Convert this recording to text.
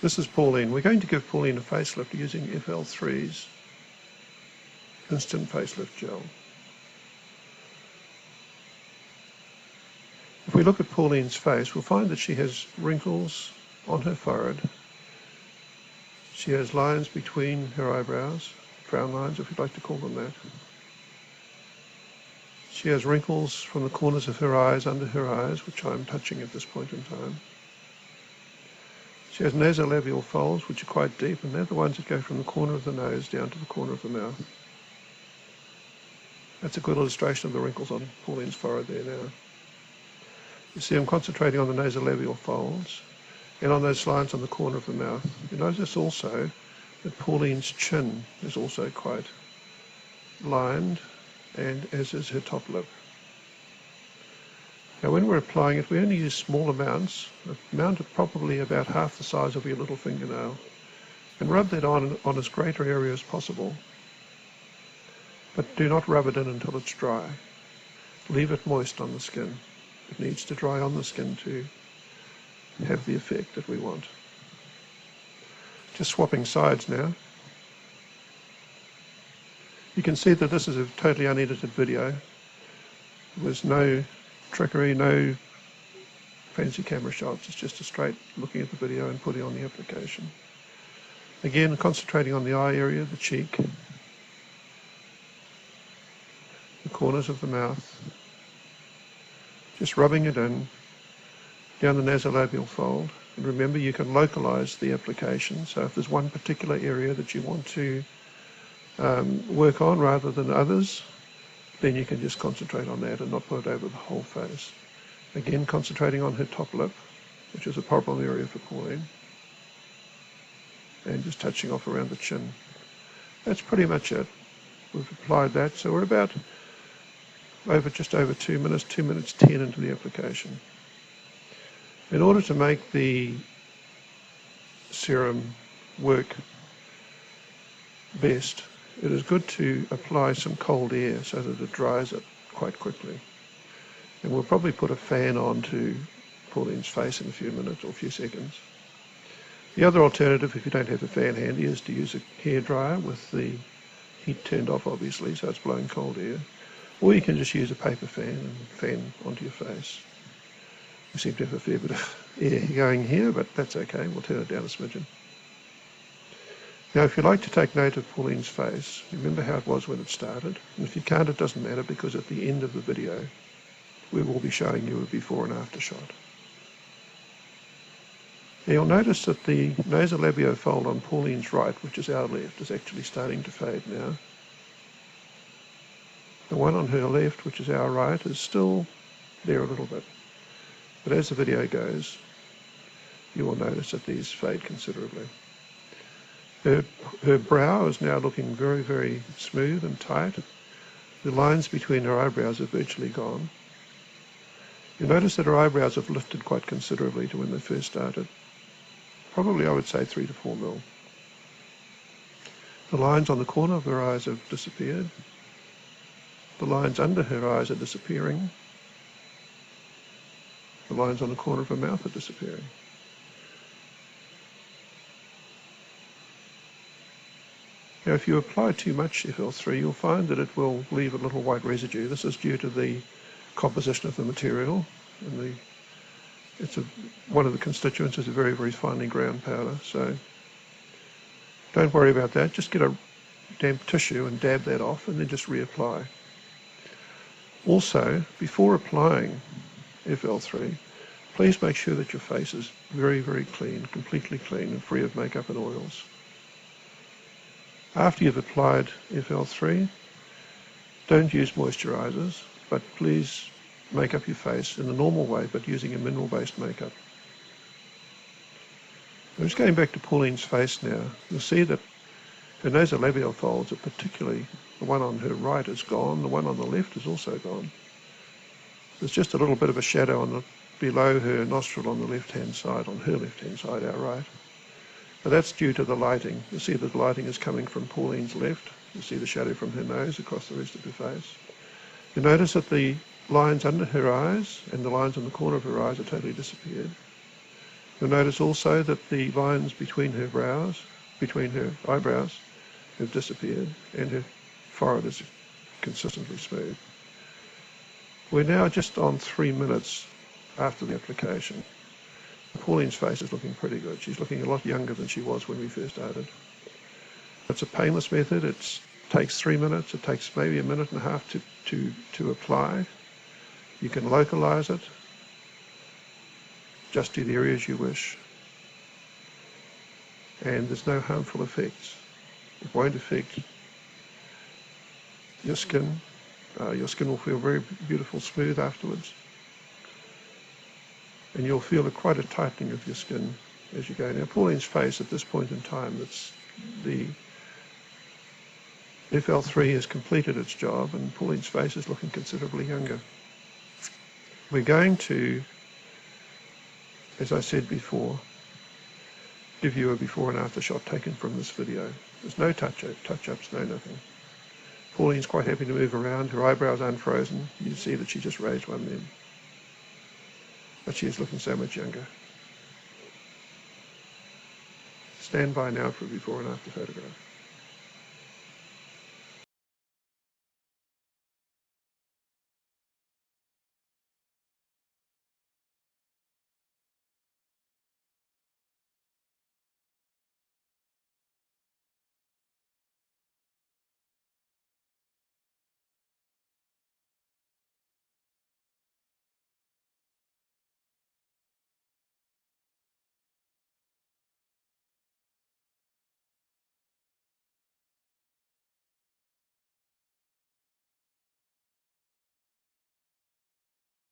This is Pauline. We're going to give Pauline a facelift using FL3's Instant Facelift Gel. If we look at Pauline's face, we'll find that she has wrinkles on her forehead. She has lines between her eyebrows, frown lines if you'd like to call them that. She has wrinkles from the corners of her eyes, under her eyes, which I'm touching at this point in time. She has nasolabial folds, which are quite deep, and they're the ones that go from the corner of the nose down to the corner of the mouth. That's a good illustration of the wrinkles on Pauline's forehead there now. You see I'm concentrating on the nasolabial folds and on those lines on the corner of the mouth. You notice also that Pauline's chin is also quite lined, and as is her top lip. Now when we're applying it, we only use small amounts, an amount of probably about half the size of your little fingernail, and rub that on as great an area as possible. But do not rub it in until it's dry. Leave it moist on the skin. It needs to dry on the skin to have the effect that we want. Just swapping sides now. You can see that this is a totally unedited video. There was no trickery, no fancy camera shots. It's just a straight looking at the video and putting on the application. Again, concentrating on the eye area, the cheek, the corners of the mouth. Just rubbing it in, down the nasolabial fold. And remember, you can localize the application. So if there's one particular area that you want to work on rather than others, then you can just concentrate on that and not put it over the whole face. Again, concentrating on her top lip, which is a problem area for Pauline, and just touching off around the chin. That's pretty much it. We've applied that, so we're about just over 2 minutes, 2 minutes 10 into the application. In order to make the serum work best, it is good to apply some cold air so that it dries it quite quickly. And we'll probably put a fan on to Pauline's face in a few minutes or a few seconds. The other alternative, if you don't have a fan handy, is to use a hairdryer with the heat turned off, obviously, so it's blowing cold air. Or you can just use a paper fan and fan onto your face. We seem to have a fair bit of air going here, but that's okay. We'll turn it down a smidgen. Now, if you'd like to take note of Pauline's face, remember how it was when it started. And if you can't, it doesn't matter, because at the end of the video, we will be showing you a before and after shot. Now, you'll notice that the nasolabio fold on Pauline's right, which is our left, is actually starting to fade now. The one on her left, which is our right, is still there a little bit. But as the video goes, you will notice that these fade considerably. Her brow is now looking very, very smooth and tight. The lines between her eyebrows are virtually gone. You'll notice that her eyebrows have lifted quite considerably to when they first started. Probably, I would say, 3 to 4 mil. The lines on the corner of her eyes have disappeared. The lines under her eyes are disappearing. The lines on the corner of her mouth are disappearing. Now, if you apply too much FL3, you'll find that it will leave a little white residue. This is due to the composition of the material. And one of the constituents is a very, very finely ground powder. So don't worry about that. Just get a damp tissue and dab that off, and then just reapply. Also, before applying FL3, please make sure that your face is very, very clean, completely clean and free of makeup and oils. After you've applied FL3, don't use moisturizers, but please make up your face in the normal way, but using a mineral-based makeup. I'm just going back to Pauline's face now. You'll see that her nasolabial folds are particularly, the one on her right is gone, the one on the left is also gone. There's just a little bit of a shadow below her nostril on the left-hand side, on her left-hand side, our right. But that's due to the lighting. You see that the lighting is coming from Pauline's left. You see the shadow from her nose across the rest of her face. You notice that the lines under her eyes and the lines on the corner of her eyes are totally disappeared. You'll notice also that the lines between her eyebrows, have disappeared, and her forehead is consistently smooth. We're now just on 3 minutes after the application. Pauline's face is looking pretty good. She's looking a lot younger than she was when we first started. It's a painless method. It takes 3 minutes. It takes maybe a minute and a half to apply. You can localize it just to the areas you wish. And there's no harmful effects. It won't affect your skin. Your skin will feel very beautiful, smooth afterwards. And you'll feel quite a tightening of your skin as you go. Now, Pauline's face at this point in time, the FL3 has completed its job, and Pauline's face is looking considerably younger. We're going to, as I said before, give you a before and after shot taken from this video. There's no touch-ups, no nothing. Pauline's quite happy to move around. Her eyebrows aren't frozen. You see that she just raised one then. But she is looking so much younger. Stand by now for a before and after photograph.